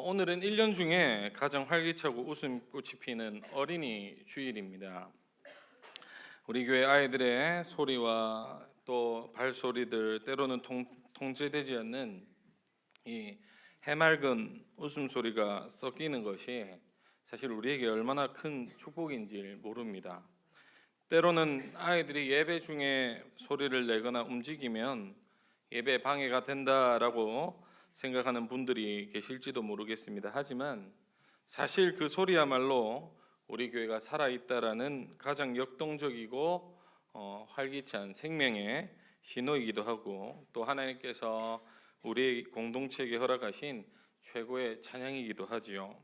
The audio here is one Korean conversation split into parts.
오늘은 1년 중에 가장 활기차고 웃음꽃이 피는 어린이 주일입니다. 우리 교회 아이들의 소리와 또 발소리들, 때로는 통제되지 않는 이 해맑은 웃음소리가 섞이는 것이 사실 우리에게 얼마나 큰 축복인지 모릅니다. 때로는 아이들이 예배 중에 소리를 내거나 움직이면 예배 방해가 된다라고 생각하는 분들이 계실지도 모르겠습니다. 하지만 사실 그 소리야말로 우리 교회가 살아있다라는 가장 역동적이고 활기찬 생명의 신호이기도 하고, 또 하나님께서 우리 공동체에게 허락하신 최고의 찬양이기도 하지요.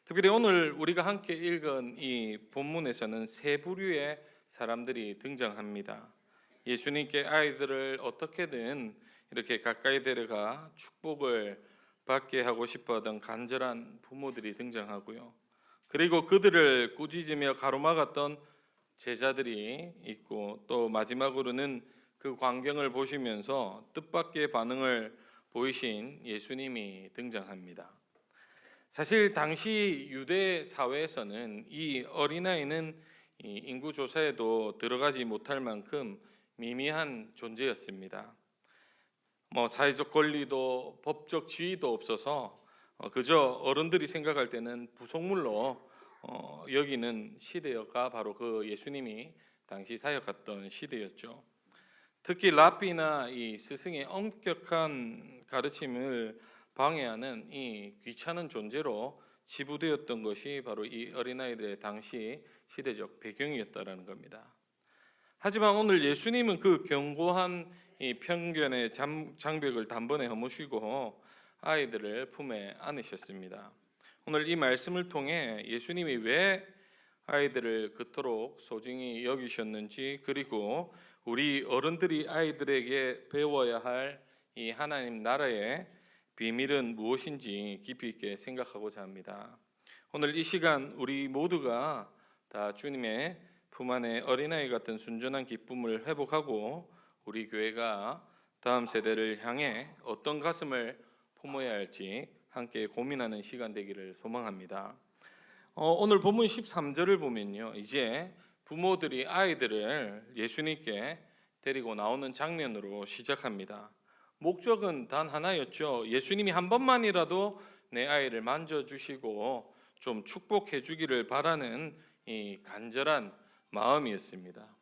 특별히 오늘 우리가 함께 읽은 이 본문에서는 세 부류의 사람들이 등장합니다. 예수님께 아이들을 어떻게든 이렇게 가까이 데려가 축복을 받게 하고 싶어하던 간절한 부모들이 등장하고요. 그리고 그들을 꾸짖으며 가로막았던 제자들이 있고, 또 마지막으로는 그 광경을 보시면서 뜻밖의 반응을 보이신 예수님이 등장합니다. 사실 당시 유대 사회에서는 이 어린아이는 이 인구 조사에도 들어가지 못할 만큼 미미한 존재였습니다. 사회적 권리도 법적 지위도 없어서 그저 어른들이 생각할 때는 부속물로 여기는 시대가 바로 그 예수님이 당시 사역했던 시대였죠. 특히 랍비나 이 스승의 엄격한 가르침을 방해하는 이 귀찮은 존재로 치부되었던 것이 바로 이 어린아이들의 당시 시대적 배경이었다라는 겁니다. 하지만 오늘 예수님은 그 견고한 이 편견의 장벽을 단번에 허무시고 아이들을 품에 안으셨습니다. 오늘 이 말씀을 통해 예수님이 왜 아이들을 그토록 소중히 여기셨는지, 그리고 우리 어른들이 아이들에게 배워야 할 이 하나님 나라의 비밀은 무엇인지 깊이 있게 생각하고자 합니다. 오늘 이 시간 우리 모두가 다 주님의 품 안에 어린아이 같은 순전한 기쁨을 회복하고 우리 교회가 다음 세대를 향해 어떤 가슴을 품어야 할지 함께 고민하는 시간 되기를 소망합니다. 오늘 본문 13절을 보면요, 이제 부모들이 아이들을 예수님께 데리고 나오는 장면으로 시작합니다. 목적은 단 하나였죠. 예수님이 한 번만이라도 내 아이를 만져주시고 좀 축복해 주기를 바라는 이 간절한 마음이었습니다.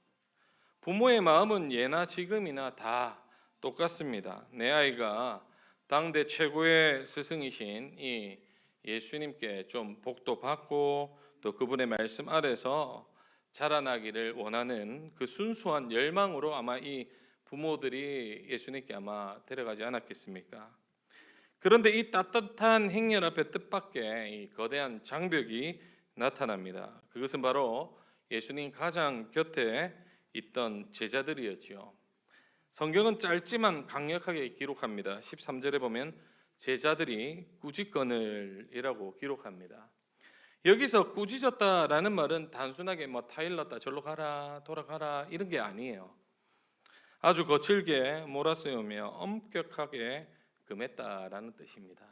부모의 마음은 예나 지금이나 다 똑같습니다. 내 아이가 당대 최고의 스승이신 이 예수님께 좀 복도 받고 또 그분의 말씀 아래서 자라나기를 원하는 그 순수한 열망으로 아마 이 부모들이 예수님께 아마 데려가지 않았겠습니까? 그런데 이 따뜻한 행렬 앞에 뜻밖의 이 거대한 장벽이 나타납니다. 그것은 바로 예수님 가장 곁에 있던 제자들이었지요. 성경은 짧지만 강력하게 기록합니다. 13절에 보면 제자들이 꾸짖거늘이라고 기록합니다. 여기서 꾸짖었다라는 말은 단순하게 타일렀다, 절로 가라, 돌아가라 이런 게 아니에요. 아주 거칠게 몰아세우며 엄격하게 금했다라는 뜻입니다.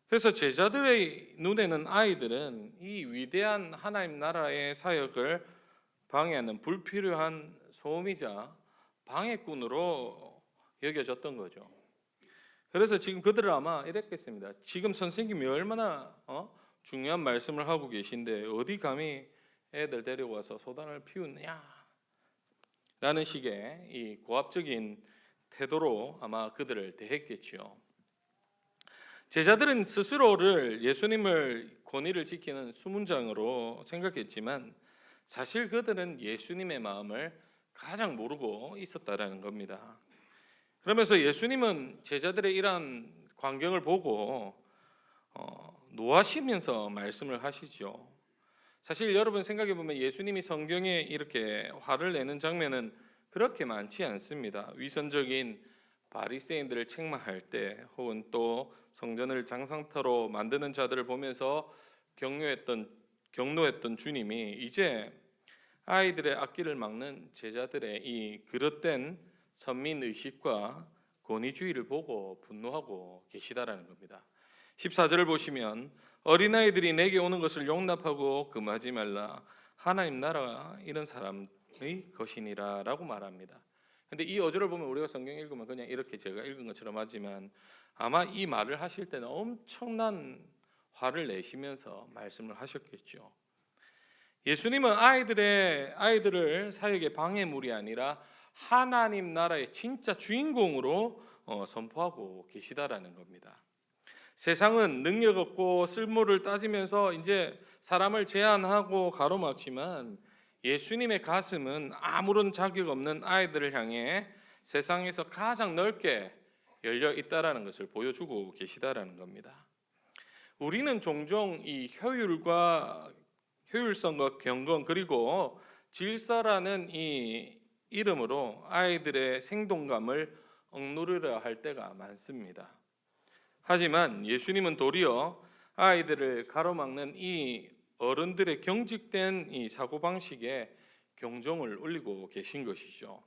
그래서 제자들의 눈에는 아이들은 이 위대한 하나님 나라의 사역을 방해하는 불필요한 소음이자 방해꾼으로 여겨졌던 거죠. 그래서 지금 그들은 아마 이랬겠습니다. 지금 선생님이 얼마나 중요한 말씀을 하고 계신데 어디 감히 애들 데려와서 소단을 피우느냐 라는 식의 이 고압적인 태도로 아마 그들을 대했겠죠. 제자들은 스스로를 예수님을 권위를 지키는 수문장으로 생각했지만 사실 그들은 예수님의 마음을 가장 모르고 있었다라는 겁니다. 그러면서 예수님은 제자들의 이러한 광경을 보고 노하시면서 말씀을 하시죠. 사실 여러분 생각해 보면 예수님이 성경에 이렇게 화를 내는 장면은 그렇게 많지 않습니다. 위선적인 바리새인들을 책망할 때, 혹은 또 성전을 장상터로 만드는 자들을 보면서 경노했던 주님이 이제 아이들의 악기를 막는 제자들의 이 그릇된 선민의식과 권위주의를 보고 분노하고 계시다라는 겁니다. 14절을 보시면 어린아이들이 내게 오는 것을 용납하고 금하지 말라. 하나님 나라가 이런 사람의 것이니라 라고 말합니다. 근데 이 5절을 보면 우리가 성경 읽으면 그냥 이렇게 제가 읽은 것처럼 하지만 아마 이 말을 하실 때는 엄청난 화를 내시면서 말씀을 하셨겠죠. 예수님은 아이들을 사역의 방해물이 아니라 하나님 나라의 진짜 주인공으로 선포하고 계시다라는 겁니다. 세상은 능력 없고 쓸모를 따지면서 이제 사람을 제한하고 가로막지만 예수님의 가슴은 아무런 자격 없는 아이들을 향해 세상에서 가장 넓게 열려 있다라는 것을 보여주고 계시다라는 겁니다. 우리는 종종 이 효율성과 경건 그리고 질서라는 이 이름으로 아이들의 생동감을 억누르려 할 때가 많습니다. 하지만 예수님은 도리어 아이들을 가로막는 이 어른들의 경직된 이 사고방식에 경종을 울리고 계신 것이죠.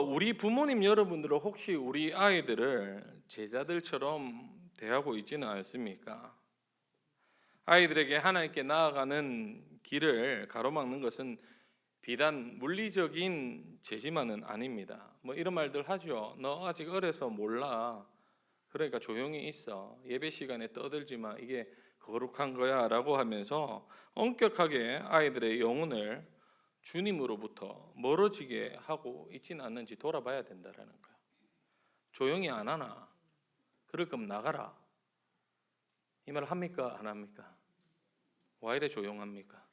우리 부모님 여러분들은 혹시 우리 아이들을 제자들처럼 대하고 있지는 않습니까? 아이들에게 하나님께 나아가는 길을 가로막는 것은 비단 물리적인 제지만은 아닙니다. 뭐 이런 말들 하죠. 너 아직 어려서 몰라. 그러니까 조용히 있어. 예배 시간에 떠들지 마. 이게 거룩한 거야 라고 하면서 엄격하게 아이들의 영혼을 주님으로부터 멀어지게 하고 있지는 않는지 돌아봐야 된다라는 거야. 조용히 안 하나? 그럴 거면 나가라. 이 말을 합니까? 안 합니까? 와 이래 조용합니까?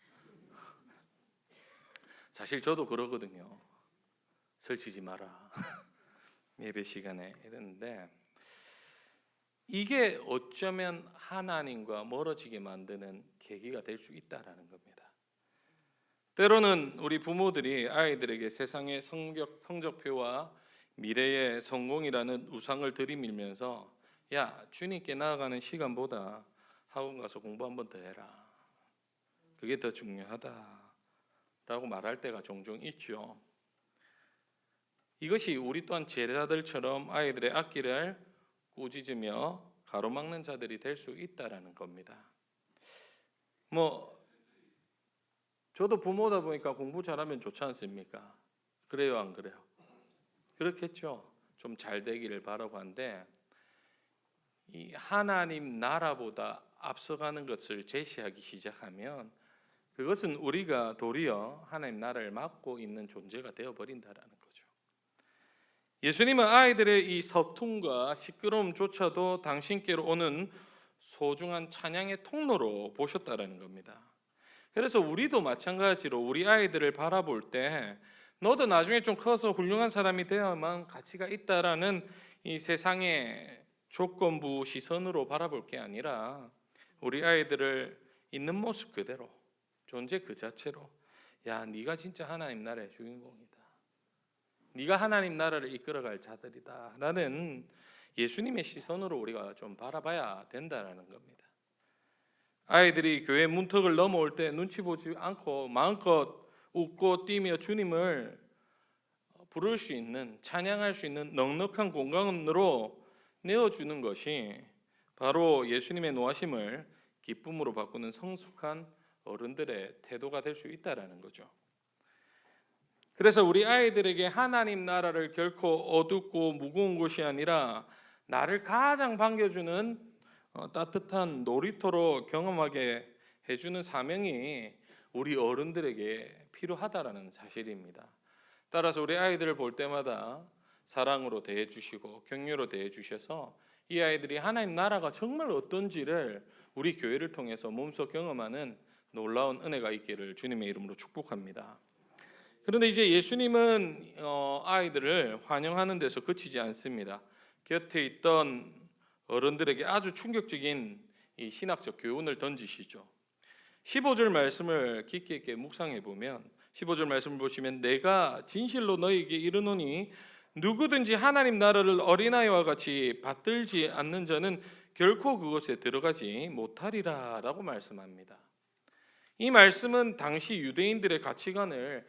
사실 저도 그러거든요. 설치지 마라. 예배 시간에 이랬는데 이게 어쩌면 하나님과 멀어지게 만드는 계기가 될 수 있다라는 겁니다. 때로는 우리 부모들이 아이들에게 세상의 성적표와 미래의 성공이라는 우상을 들이밀면서 야, 주님께 나아가는 시간보다 학원 가서 공부 한 번 더 해라. 그게 더 중요하다라고 말할 때가 종종 있죠. 이것이 우리 또한 제자들처럼 아이들의 앞길을 꾸짖으며 가로막는 자들이 될 수 있다라는 겁니다. 저도 부모다 보니까 공부 잘하면 좋지 않습니까? 그래요, 안 그래요? 그렇겠죠. 좀 잘 되기를 바라고 한데 이 하나님 나라보다 앞서가는 것을 제시하기 시작하면 그것은 우리가 도리어 하나님 나라를 막고 있는 존재가 되어버린다라는 거죠. 예수님은 아이들의 이 서툼과 시끄러움조차도 당신께로 오는 소중한 찬양의 통로로 보셨다라는 겁니다. 그래서 우리도 마찬가지로 우리 아이들을 바라볼 때 너도 나중에 좀 커서 훌륭한 사람이 되어야만 가치가 있다라는 이 세상의 조건부 시선으로 바라볼 게 아니라 우리 아이들을 있는 모습 그대로 존재 그 자체로 야 네가 진짜 하나님 나라의 주인공이다. 네가 하나님 나라를 이끌어갈 자들이다 라는 예수님의 시선으로 우리가 좀 바라봐야 된다는 겁니다. 아이들이 교회 문턱을 넘어올 때 눈치 보지 않고 마음껏 웃고 뛰며 주님을 부를 수 있는 찬양할 수 있는 넉넉한 공간으로 내어주는 것이 바로 예수님의 노하심을 기쁨으로 바꾸는 성숙한 어른들의 태도가 될 수 있다라는 거죠. 그래서 우리 아이들에게 하나님 나라를 결코 어둡고 무거운 곳이 아니라 나를 가장 반겨주는 따뜻한 놀이터로 경험하게 해주는 사명이 우리 어른들에게 필요하다라는 사실입니다. 따라서 우리 아이들을 볼 때마다 사랑으로 대해주시고 격려로 대해주셔서 이 아이들이 하나님 나라가 정말 어떤지를 우리 교회를 통해서 몸소 경험하는 놀라운 은혜가 있기를 주님의 이름으로 축복합니다. 그런데 이제 예수님은 아이들을 환영하는 데서 그치지 않습니다. 곁에 있던 어른들에게 아주 충격적인 이 신학적 교훈을 던지시죠. 15절 말씀을 깊게 있게 묵상해 보면 15절 말씀을 보시면 내가 진실로 너희에게 이르노니 누구든지 하나님 나라를 어린아이와 같이 받들지 않는 자는 결코 그곳에 들어가지 못하리라 라고 말씀합니다. 이 말씀은 당시 유대인들의 가치관을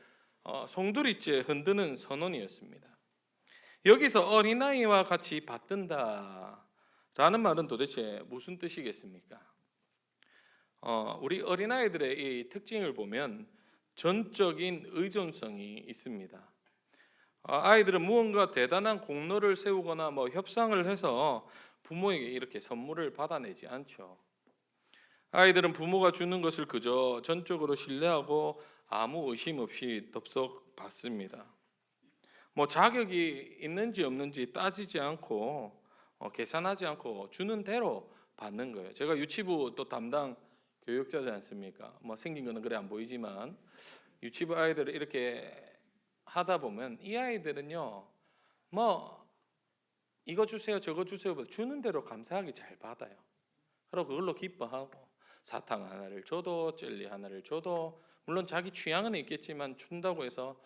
송두리째 흔드는 선언이었습니다. 여기서 어린아이와 같이 받든다. 라는 말은 도대체 무슨 뜻이겠습니까? 우리 어린아이들의 이 특징을 보면 전적인 의존성이 있습니다. 아이들은 무언가 대단한 공로를 세우거나 협상을 해서 부모에게 이렇게 선물을 받아내지 않죠. 아이들은 부모가 주는 것을 그저 전적으로 신뢰하고 아무 의심 없이 덥석 받습니다. 자격이 있는지 없는지 따지지 않고 계산하지 않고 주는 대로 받는 거예요. 제가 유치부 또 담당 교육자지 않습니까? 생긴 거는 그래 안 보이지만 유치부 아이들을 이렇게 하다 보면 이 아이들은요, 이거 주세요, 저거 주세요, 주는 대로 감사하게 잘 받아요. 그리고 그걸로 기뻐하고 사탕 하나를 줘도 젤리 하나를 줘도 물론 자기 취향은 있겠지만 준다고 해서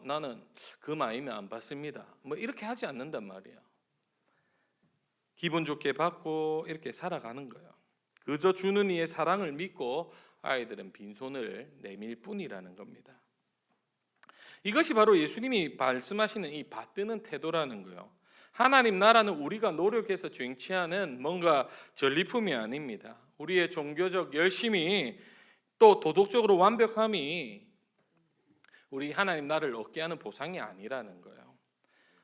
나는 그 마음이면 안 받습니다. 이렇게 하지 않는단 말이에요. 기분 좋게 받고 이렇게 살아가는 거예요. 그저 주는 이의 사랑을 믿고 아이들은 빈손을 내밀 뿐이라는 겁니다. 이것이 바로 예수님이 말씀하시는 이 받드는 태도라는 거예요. 하나님 나라는 우리가 노력해서 쟁취하는 뭔가 전리품이 아닙니다. 우리의 종교적 열심이 또 도덕적으로 완벽함이 우리 하나님 나라를 얻게 하는 보상이 아니라는 거예요.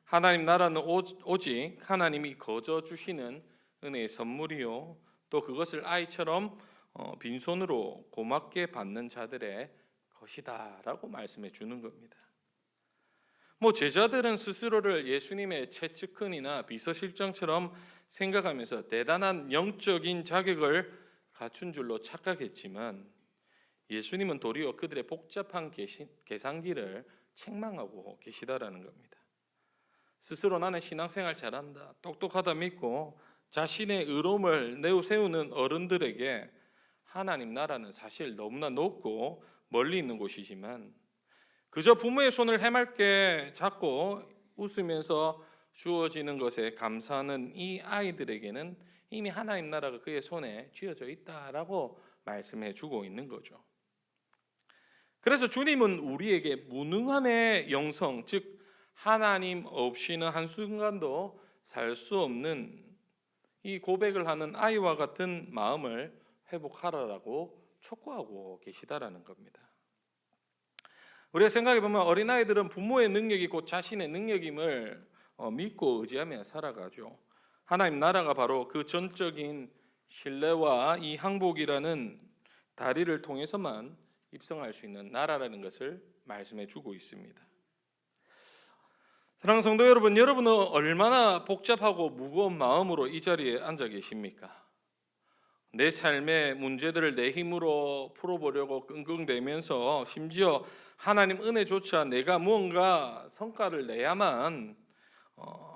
하나님 나라는 오직 하나님이 거저 주시는 은혜의 선물이요, 또 그것을 아이처럼 빈손으로 고맙게 받는 자들의 것이다라고 말씀해 주는 겁니다. 제자들은 스스로를 예수님의 최측근이나 비서실장처럼 생각하면서 대단한 영적인 자격을 갖춘 줄로 착각했지만 예수님은 도리어 그들의 복잡한 계산기를 책망하고 계시다라는 겁니다. 스스로 나는 신앙생활 잘한다, 똑똑하다 믿고 자신의 의로움을 내세우는 어른들에게 하나님 나라는 사실 너무나 높고 멀리 있는 곳이지만 그저 부모의 손을 해맑게 잡고 웃으면서 주어지는 것에 감사하는 이 아이들에게는 이미 하나님 나라가 그의 손에 쥐어져 있다라고 말씀해 주고 있는 거죠. 그래서 주님은 우리에게 무능함의 영성, 즉 하나님 없이는 한순간도 살 수 없는 이 고백을 하는 아이와 같은 마음을 회복하라라고 촉구하고 계시다라는 겁니다. 우리가 생각해 보면 어린아이들은 부모의 능력이 곧 자신의 능력임을 믿고 의지하며 살아가죠. 하나님 나라가 바로 그 전적인 신뢰와 이 항복이라는 다리를 통해서만 입성할 수 있는 나라라는 것을 말씀해 주고 있습니다. 사랑하는 성도 여러분, 여러분은 얼마나 복잡하고 무거운 마음으로 이 자리에 앉아 계십니까? 내 삶의 문제들을 내 힘으로 풀어보려고 끙끙대면서 심지어 하나님 은혜조차 내가 무언가 성과를 내야만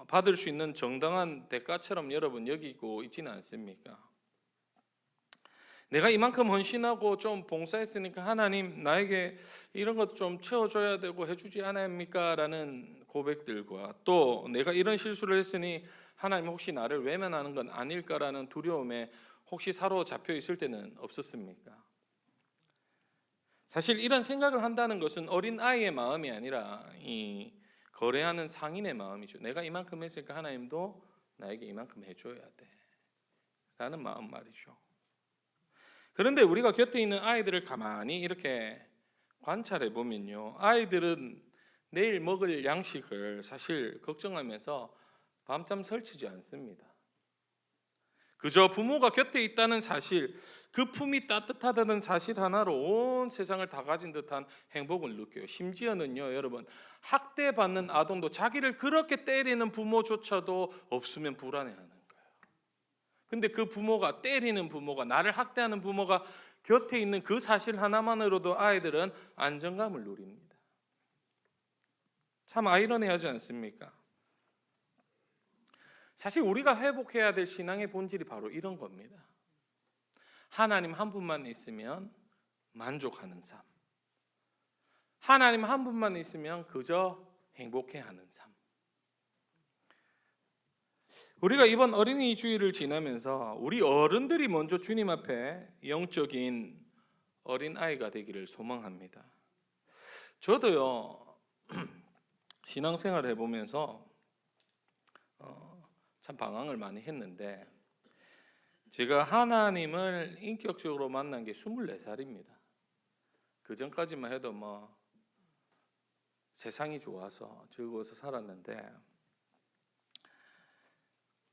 받을 수 있는 정당한 대가처럼 여러분 여기고 있지는 않습니까? 내가 이만큼 헌신하고 좀 봉사했으니까 하나님 나에게 이런 것 좀 채워줘야 되고 해주지 않습니까? 라는 고백들과 또 내가 이런 실수를 했으니 하나님 혹시 나를 외면하는 건 아닐까라는 두려움에 혹시 사로잡혀 있을 때는 없었습니까? 사실 이런 생각을 한다는 것은 어린 아이의 마음이 아니라 이 거래하는 상인의 마음이죠. 내가 이만큼 했으니까 하나님도 나에게 이만큼 해줘야 돼 라는 마음 말이죠. 그런데 우리가 곁에 있는 아이들을 가만히 이렇게 관찰해 보면요, 아이들은 내일 먹을 양식을 사실 걱정하면서 밤잠 설치지 않습니다. 그저 부모가 곁에 있다는 사실, 그 품이 따뜻하다는 사실 하나로 온 세상을 다 가진 듯한 행복을 느껴요. 심지어는요, 여러분, 학대받는 아동도 자기를 그렇게 때리는 부모조차도 없으면 불안해하는 거예요. 근데 그 부모가, 때리는 부모가, 나를 학대하는 부모가 곁에 있는 그 사실 하나만으로도 아이들은 안정감을 누립니다. 참 아이러니하지 않습니까? 사실 우리가 회복해야 될 신앙의 본질이 바로 이런 겁니다. 하나님 한 분만 있으면 만족하는 삶, 하나님 한 분만 있으면 그저 행복해하는 삶. 우리가 이번 어린이 주일을 지나면서 우리 어른들이 먼저 주님 앞에 영적인 어린아이가 되기를 소망합니다. 저도요, 신앙생활을 해보면서 참 방황을 많이 했는데 제가 하나님을 인격적으로 만난 게 24살입니다. 그 전까지만 해도 뭐 세상이 좋아서 즐거워서 살았는데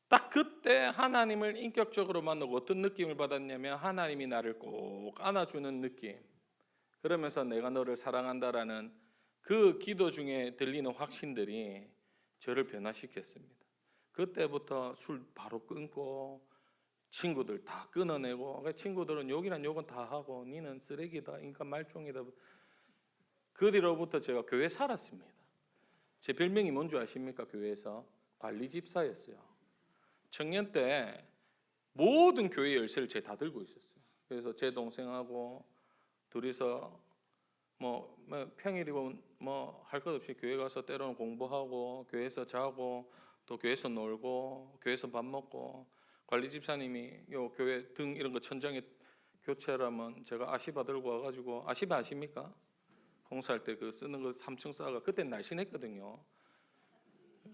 딱 그때 하나님을 인격적으로 만나고 어떤 느낌을 받았냐면 하나님이 나를 꼭 안아주는 느낌. 그러면서 내가 너를 사랑한다라는 그 기도 중에 들리는 확신들이 저를 변화시켰습니다. 그때부터 술 바로 끊고 친구들 다 끊어내고 친구들은 욕이란 욕은 다 하고 니는 쓰레기다 인간 말종이다. 그 뒤로부터 제가 교회에 살았습니다. 제 별명이 뭔지 아십니까? 교회에서 관리집사였어요. 청년 때 모든 교회 열쇠를 제가 다 들고 있었어요. 그래서 제 동생하고 둘이서 뭐 평일이고 뭐 할 것 없이 교회 가서 때로는 공부하고 교회에서 자고 또 교회에서 놀고 교회에서 밥 먹고 관리 집사님이 요 교회 등 이런 거 천장에 교체하라면 제가 아시바 들고 와가지고 아시바 아십니까? 공사할 때 그 쓰는 거 3층 쌓아가 그때 날씬했거든요.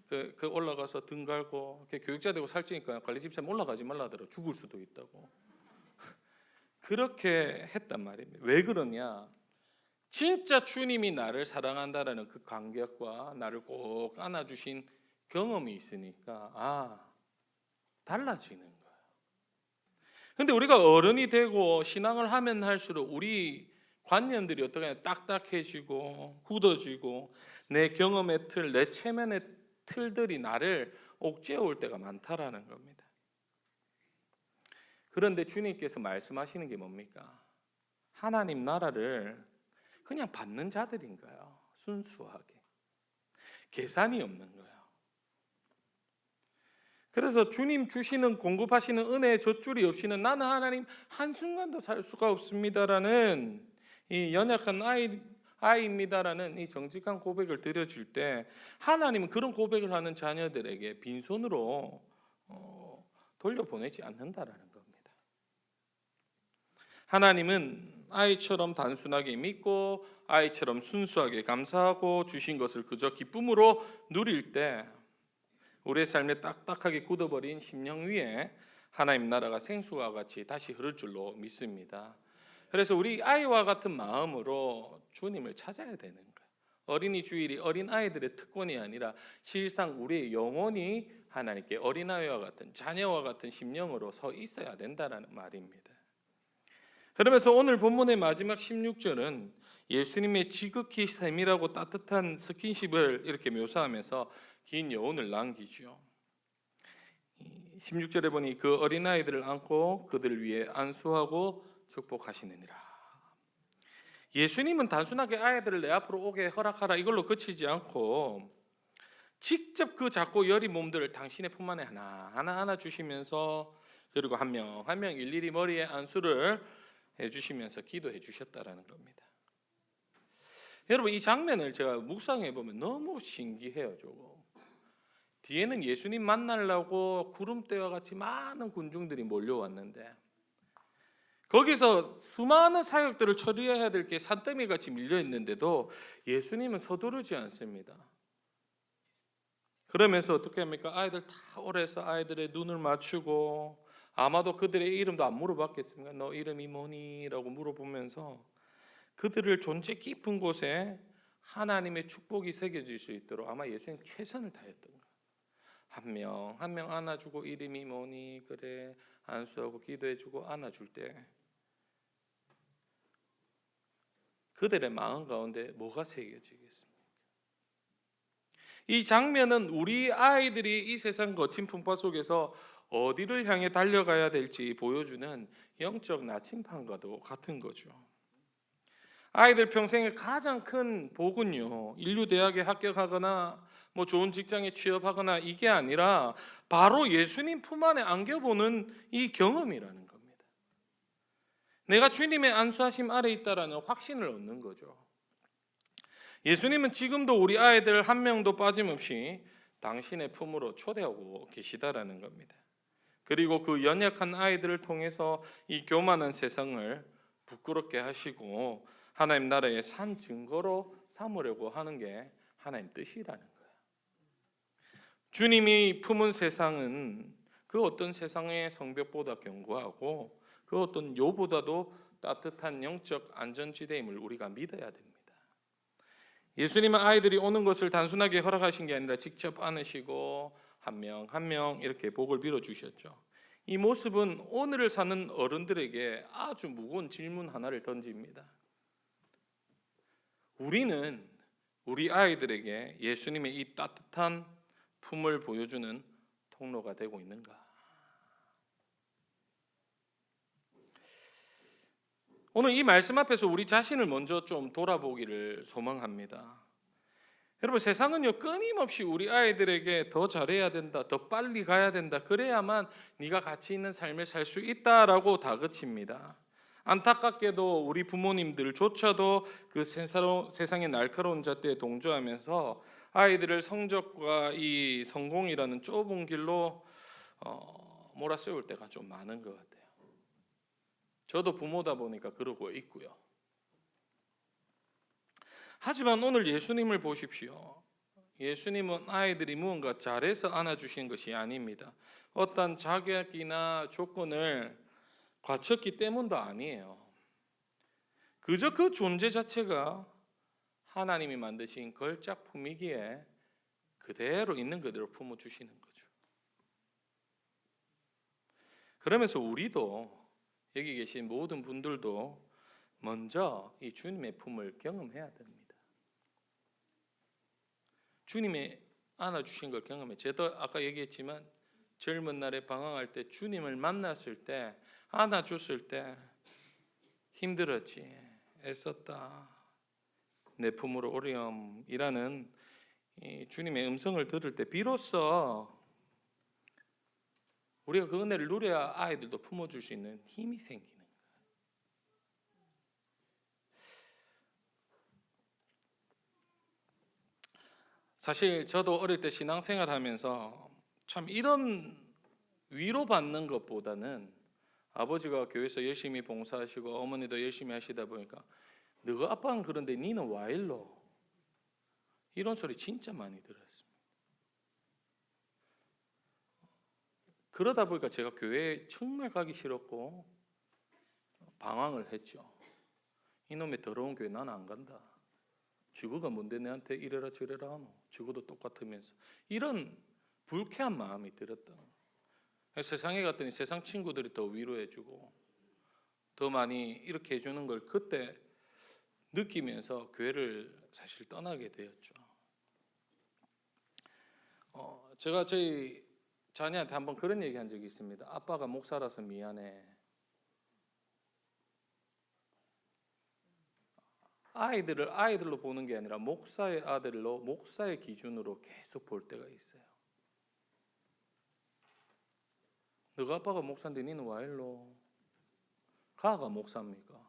그 올라가서 등 갈고 교육자 되고 살찌니까 관리 집사님 올라가지 말라 하더라고. 죽을 수도 있다고. 그렇게 했단 말입니다. 왜 그러냐? 진짜 주님이 나를 사랑한다라는 그 감격과 나를 꼭 안아주신 경험이 있으니까 달라지는 거예요. 근데 우리가 어른이 되고 신앙을 하면 할수록 우리 관념들이 어떻게 하냐 딱딱해지고 굳어지고 내 경험의 틀, 내 체면의 틀들이 나를 옥죄어올 때가 많다라는 겁니다. 그런데 주님께서 말씀하시는 게 뭡니까? 하나님 나라를 그냥 받는 자들인가요? 순수하게 계산이 없는 거예요. 그래서 주님 주시는 공급하시는 은혜의 젖줄이 없이는 나는 하나님 한순간도 살 수가 없습니다라는 이 연약한 아이입니다라는 이 정직한 고백을 드려질 때 하나님은 그런 고백을 하는 자녀들에게 빈손으로 돌려보내지 않는다라는 겁니다. 하나님은 아이처럼 단순하게 믿고 아이처럼 순수하게 감사하고 주신 것을 그저 기쁨으로 누릴 때 우리의 삶에 딱딱하게 굳어버린 심령 위에 하나님 나라가 생수와 같이 다시 흐를 줄로 믿습니다. 그래서 우리 아이와 같은 마음으로 주님을 찾아야 되는 거예요. 어린이 주일이 어린 아이들의 특권이 아니라 실상 우리의 영혼이 하나님께 어린아이와 같은 자녀와 같은 심령으로 서 있어야 된다는 말입니다. 그러면서 오늘 본문의 마지막 16절은 예수님의 지극히 세밀하고 따뜻한 스킨십을 이렇게 묘사하면서 긴 여운을 남기죠. 16절에 보니 그 어린아이들을 안고 그들을 위해 안수하고 축복하시느니라. 예수님은 단순하게 아이들을 내 앞으로 오게 허락하라 이걸로 그치지 않고 직접 그 작고 여린 몸들을 당신의 품 안에 하나하나 안아주시면서 그리고 한 명 한 명 일일이 머리에 안수를 해주시면서 기도해 주셨다라는 겁니다. 여러분 이 장면을 제가 묵상해 보면 너무 신기해요. 조금 뒤에는 예수님 만나려고 구름대와 같이 많은 군중들이 몰려왔는데 거기서 수많은 사역들을 처리해야 될 게 산더미 같이 밀려 있는데도 예수님은 서두르지 않습니다. 그러면서 어떻게 합니까? 아이들 다 오래서 아이들의 눈을 맞추고 아마도 그들의 이름도 안 물어봤겠습니까? 너 이름이 뭐니? 라고 물어보면서 그들을 존재 깊은 곳에 하나님의 축복이 새겨질 수 있도록 아마 예수님 최선을 다했던 거예요. 한 명 한 명 안아주고 이름이 뭐니? 그래 안수하고 기도해주고 안아줄 때 그들의 마음 가운데 뭐가 새겨지겠습니까? 이 장면은 우리 아이들이 이 세상 거친 풍파 속에서 어디를 향해 달려가야 될지 보여주는 영적 나침판과도 같은 거죠. 아이들 평생의 가장 큰 복은요, 인류대학에 합격하거나 뭐 좋은 직장에 취업하거나 이게 아니라 바로 예수님 품 안에 안겨보는 이 경험이라는 겁니다. 내가 주님의 안수하심 아래 있다라는 확신을 얻는 거죠. 예수님은 지금도 우리 아이들 한 명도 빠짐없이 당신의 품으로 초대하고 계시다라는 겁니다. 그리고 그 연약한 아이들을 통해서 이 교만한 세상을 부끄럽게 하시고 하나님 나라의 산 증거로 삼으려고 하는 게 하나님 뜻이라는 거예요. 주님이 품은 세상은 그 어떤 세상의 성벽보다 견고하고 그 어떤 요보다도 따뜻한 영적 안전지대임을 우리가 믿어야 됩니다. 예수님은 아이들이 오는 것을 단순하게 허락하신 게 아니라 직접 안으시고 한 명 한 명 이렇게 복을 빌어주셨죠. 이 모습은 오늘을 사는 어른들에게 아주 무거운 질문 하나를 던집니다. 우리는 우리 아이들에게 예수님의 이 따뜻한 품을 보여주는 통로가 되고 있는가? 오늘 이 말씀 앞에서 우리 자신을 먼저 좀 돌아보기를 소망합니다. 여러분, 세상은요 끊임없이 우리 아이들에게 더 잘해야 된다, 더 빨리 가야 된다, 그래야만 네가 가치 있는 삶을 살 수 있다라고 다그칩니다. 안타깝게도 우리 부모님들조차도 그 세상의 날카로운 잣대에 동조하면서 아이들을 성적과 이 성공이라는 좁은 길로 몰아세울 때가 좀 많은 것 같아요. 저도 부모다 보니까 그러고 있고요. 하지만 오늘 예수님을 보십시오. 예수님은 아이들이 무언가 잘해서 안아주신 것이 아닙니다. 어떤 자격이나 조건을 갖췄기 때문도 아니에요. 그저 그 존재 자체가 하나님이 만드신 걸작품이기에 그대로 있는 그대로 품어주시는 거죠. 그러면서 우리도, 여기 계신 모든 분들도 먼저 이 주님의 품을 경험해야 됩니다. 주님이 안아주신 걸 경험해. 저도 아까 얘기했지만 젊은 날에 방황할 때 주님을 만났을 때 안아줬을 때 힘들었지, 애썼다, 내 품으로 오렴이라는 이 주님의 음성을 들을 때 비로소 우리가 그 은혜를 누려야 아이들도 품어줄 수 있는 힘이 생기는 거예요. 사실 저도 어릴 때 신앙생활 하면서 참 이런 위로받는 것보다는 아버지가 교회에서 열심히 봉사하시고 어머니도 열심히 하시다 보니까 너가 아빠는 그런데 니는 와 일로, 이런 소리 진짜 많이 들었습니다. 그러다 보니까 제가 교회에 정말 가기 싫었고 방황을 했죠. 이놈의 더러운 교회 난 안 간다. 주거가 뭔데 내한테 이래라 저래라 하노. 주거도 똑같으면서. 이런 불쾌한 마음이 들었다. 세상에 갔더니 세상 친구들이 더 위로해주고 더 많이 이렇게 해주는 걸 그때 느끼면서 교회를 사실 떠나게 되었죠. 제가 저희 자녀한테 한번 그런 얘기 한 적이 있습니다. 아빠가 목사라서 미안해. 아이들을 아이들로 보는 게 아니라 목사의 아들로, 목사의 기준으로 계속 볼 때가 있어요. 너가 아빠가 목사인데 니는 와 일로. 가가 목사입니까?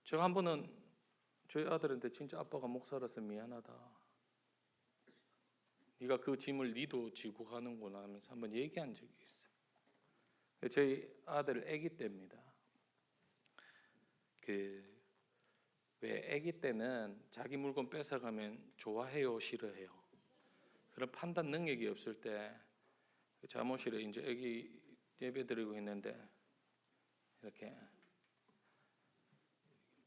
제가 한 번은 저희 아들한테 진짜 아빠가 목사라서 미안하다, 네가 그 짐을 니도 지고 가는구나 하면서 한번 얘기한 적이 있어요. 저희 아들 아기 때입니다. 왜 아기 때는 자기 물건 뺏어가면 좋아해요, 싫어해요? 그런 판단 능력이 없을 때 잠옷실에 이제 아기 예배 드리고 있는데 이렇게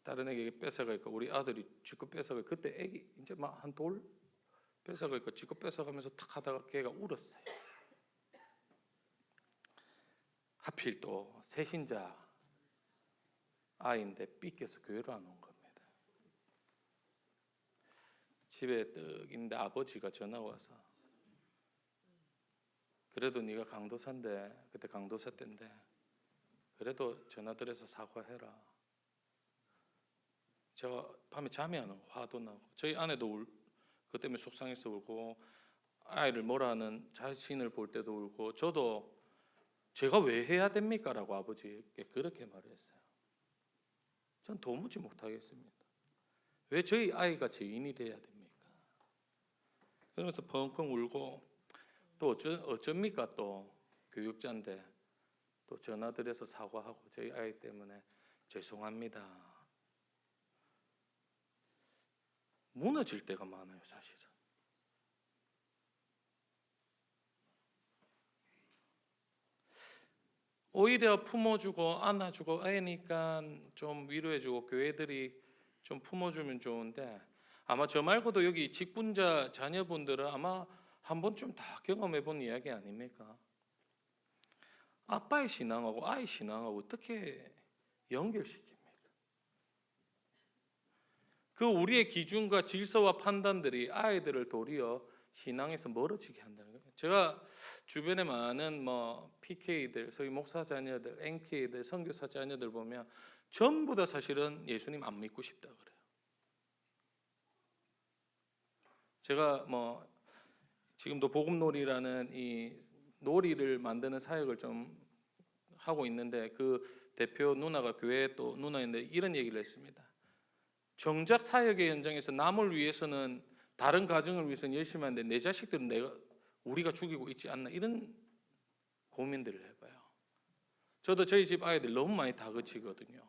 다른 애에게 뺏어갈까, 우리 아들이 지껏 뺏어갈, 그때 애기 이제 막 한 돌 뺏어갈까 지껏 뺏어가면서 탁 하다가 걔가 울었어요. 하필 또 새신자 아이인데 삐껴서 교회를 안 온 겁니다. 집에 떡 있는데 아버지가 전화 와서 그래도 네가 강도사인데, 그때 강도사 때인데 그래도 전화드려서 사과해라. 제가 밤에 잠이 안 오고 화도 나고 저희 아내도 그 때문에 속상해서 울고 아이를 뭐라 하는 자신을 볼 때도 울고 저도 제가 왜 해야 됩니까? 라고 아버지께 그렇게 말했어요. 전 도무지 못하겠습니다. 왜 저희 아이가 죄인이 돼야 됩니까? 그러면서 펑펑 울고 또 어쩝니까? 또 교육자인데 또 전화드려서 사과하고 저희 아이 때문에 죄송합니다. 무너질 때가 많아요, 사실은. 오히려 품어주고 안아주고 애니까 좀 위로해주고 교회들이 좀 품어주면 좋은데, 아마 저 말고도 여기 직분자 자녀분들은 아마 한 번쯤 다 경험해본 이야기 아닙니까? 아빠의 신앙하고 아이 신앙하고 어떻게 연결시킵니까? 그 우리의 기준과 질서와 판단들이 아이들을 도리어 신앙에서 멀어지게 한다는 거예요. 제가 주변에 많은 PK들, 소위 목사 자녀들, NK들, 선교사 자녀들 보면 전부 다 사실은 예수님 안 믿고 싶다 그래요. 제가 지금도 복음놀이라는 이 놀이를 만드는 사역을 좀 하고 있는데, 그 대표 누나가 교회 또 누나인데 이런 얘기를 했습니다. 정작 사역의 현장에서 남을 위해서는, 다른 가정을 위해서는 열심히 하는데 내 자식들은 우리가 죽이고 있지 않나, 이런 고민들을 해봐요. 저도 저희 집 아이들 너무 많이 다그치거든요.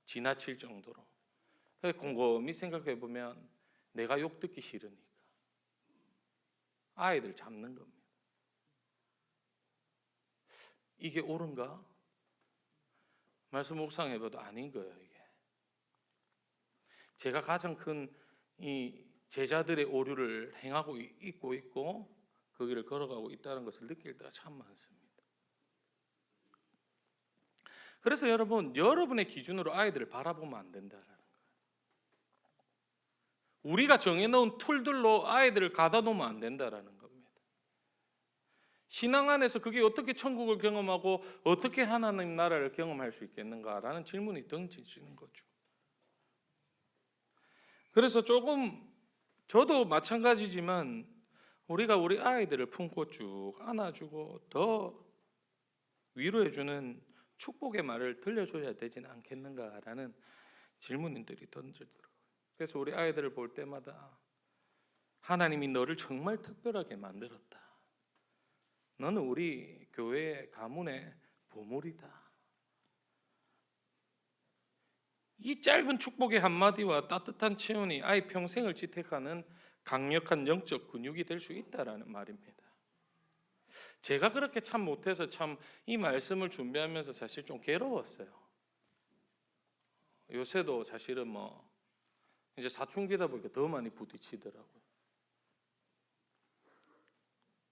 지나칠 정도로. 곰곰이 생각해 보면 내가 욕 듣기 싫으니까 아이들 잡는 겁니다. 이게 옳은가? 말씀 묵상해봐도 아닌 거예요, 이게. 제가 가장 큰 이 제자들의 오류를 행하고 있고 그 길을 걸어가고 있다는 것을 느낄 때가 참 많습니다. 그래서 여러분의 기준으로 아이들을 바라보면 안 된다라는 거예요. 우리가 정해놓은 툴들로 아이들을 가다 놓으면 안 된다라는 겁니다. 신앙 안에서 그게 어떻게 천국을 경험하고 어떻게 하나님 나라를 경험할 수 있겠는가라는 질문이 던지지는 거죠. 그래서 저도 마찬가지지만 우리가 우리 아이들을 품고 쭉 안아주고 더 위로해주는 축복의 말을 들려줘야 되지는 않겠는가라는 질문들이 던져들어요. 그래서 우리 아이들을 볼 때마다 하나님이 너를 정말 특별하게 만들었다. 너는 우리 교회의 가문의 보물이다. 이 짧은 축복의 한마디와 따뜻한 체온이 아이 평생을 지탱하는 강력한 영적 근육이 될 수 있다라는 말입니다. 제가 그렇게 참 못해서 참 이 말씀을 준비하면서 사실 좀 괴로웠어요. 요새도 사실은 이제 사춘기다 보니까 더 많이 부딪히더라고요.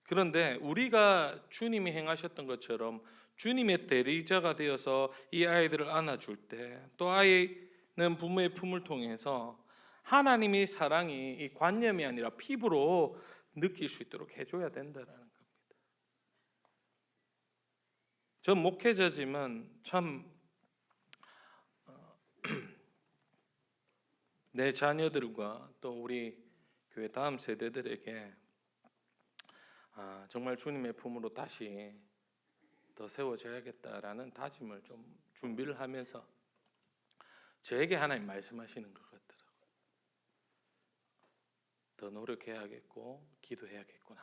그런데 우리가 주님이 행하셨던 것처럼 주님의 대리자가 되어서 이 아이들을 안아줄 때, 또 아이는 부모의 품을 통해서 하나님의 사랑이 이 관념이 아니라 피부로 느낄 수 있도록 해줘야 된다는 겁니다. 전 목회자지만 참 내 자녀들과 또 우리 교회 다음 세대들에게 정말 주님의 품으로 다시 더 세워져야겠다라는 다짐을 좀 준비를 하면서 저에게 하나님 말씀하시는 것 같더라고요. 더 노력해야겠고 기도해야겠구나.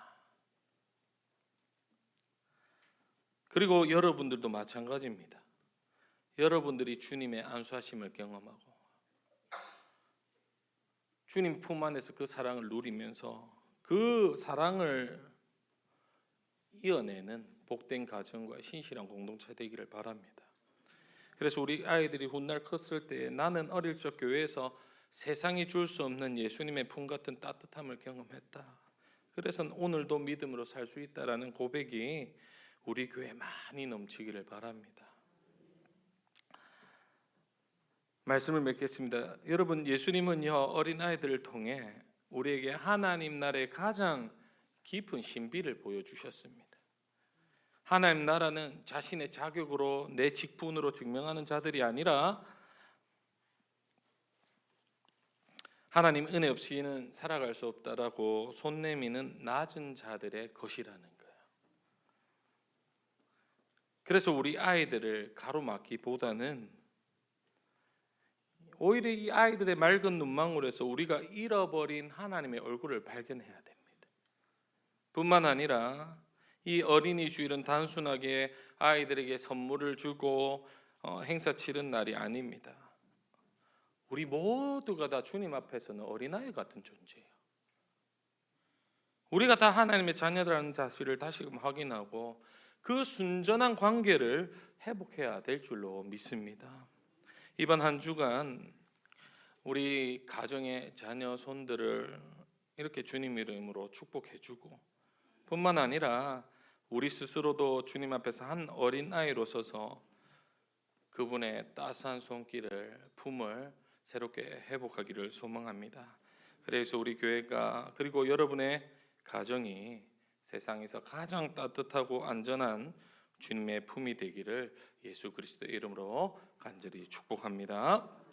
그리고 여러분들도 마찬가지입니다. 여러분들이 주님의 안수하심을 경험하고 주님 품 안에서 그 사랑을 누리면서 그 사랑을 이어내는 복된 가정과 신실한 공동체 되기를 바랍니다. 그래서 우리 아이들이 훗날 컸을 때 나는 어릴 적 교회에서 세상이 줄 수 없는 예수님의 품 같은 따뜻함을 경험했다. 그래서 오늘도 믿음으로 살 수 있다라는 고백이 우리 교회에 많이 넘치기를 바랍니다. 말씀을 맺겠습니다. 여러분, 예수님은요 어린 아이들을 통해 우리에게 하나님 나라의 가장 깊은 신비를 보여주셨습니다. 하나님 나라는 자신의 자격으로 내 직분으로 증명하는 자들이 아니라 하나님 은혜 없이는 살아갈 수 없다라고 손 내미는 낮은 자들의 것이라는 거예요. 그래서 우리 아이들을 가로막기보다는 오히려 이 아이들의 맑은 눈망울에서 우리가 잃어버린 하나님의 얼굴을 발견해야 됩니다. 뿐만 아니라 이 어린이 주일은 단순하게 아이들에게 선물을 주고 행사 치른 날이 아닙니다. 우리 모두가 다 주님 앞에서는 어린아이 같은 존재예요. 우리가 다 하나님의 자녀라는 사실을 다시금 확인하고 그 순전한 관계를 회복해야 될 줄로 믿습니다. 이번 한 주간 우리 가정의 자녀 손들을 이렇게 주님 이름으로 축복해주고 뿐만 아니라 우리 스스로도 주님 앞에서 한 어린아이로 서서 그분의 따스한 손길을 품을 새롭게 회복하기를 소망합니다. 그래서 우리 교회가 그리고 여러분의 가정이 세상에서 가장 따뜻하고 안전한 주님의 품이 되기를 예수 그리스도의 이름으로 간절히 축복합니다.